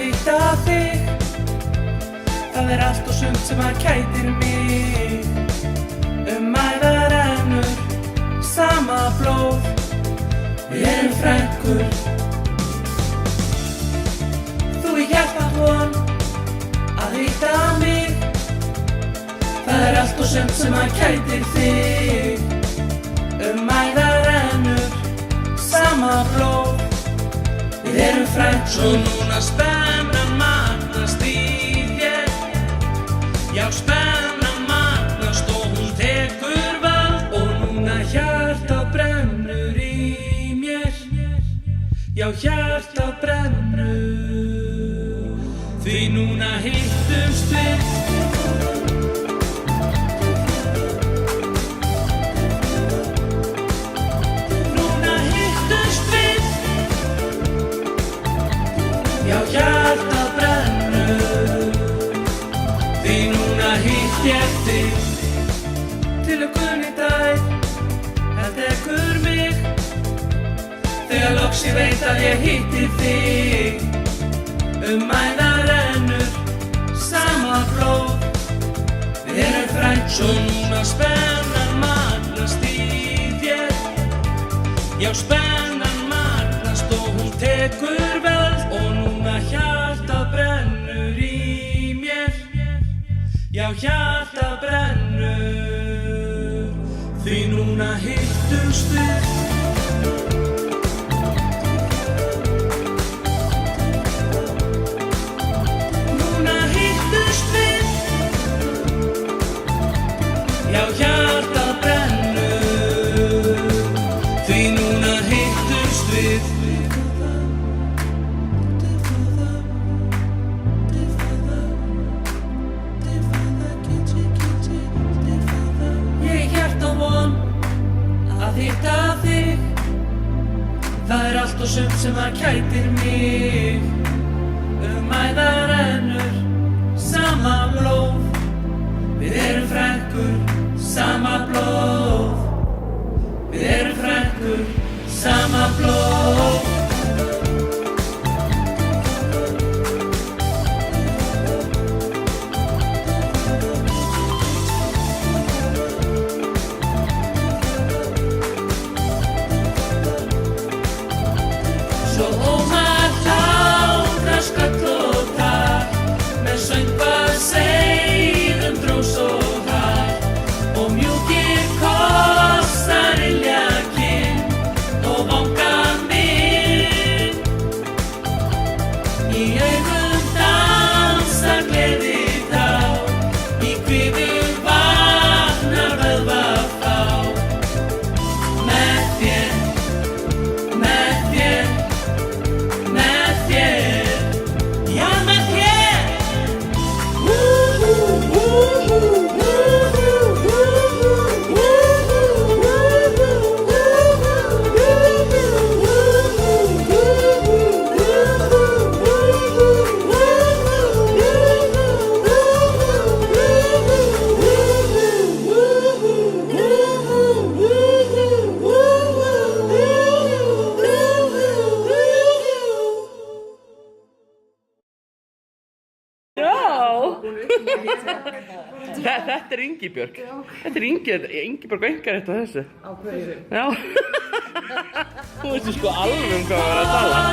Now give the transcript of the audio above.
hitta þig. Það allt og sumt sem kætir mig. Æðar rennur sama blóð. Við erum frænkur. Þú í hjarta von að hitta mig. Það allt og sumt sem kætir þig. Æðar rennur sama blóð. Við erum frænkur. Svo núna spennan magnast í þér. Já, spennan magnast og hún tekur vald. Og núna hjartað brennur í mér. Já, hjartað brennur. Því núna hittumst við. Já, hjartað brennur. Því núna hitt ég þig. Tilhlökkun í dag, það tekur mig. Þegar loks ég veit að ég hitti þig. Æðar rennur sama blóð. Við erum frænkur. Svo núna spennan magnast í þér. Já, spennan magnast og hún tekur völd. Og núna hjartað brennur í mér. Já, hjartað brennur. Því núna hittumst við. Núna hittumst við. Já, hjartað brennur. Því núna hittumst við. Hitta þig. Það allt og sumt sem kætir mig. Æðar rennur sama blóð. Við erum frænkur, sama blóð. Við erum frænkur, sama blóð. Þetta Ingibjörg. Þetta Ingibjörg einkarétt á þessu. Á hverju? Já. Þú veistu sko alveg hvað við erum að tala.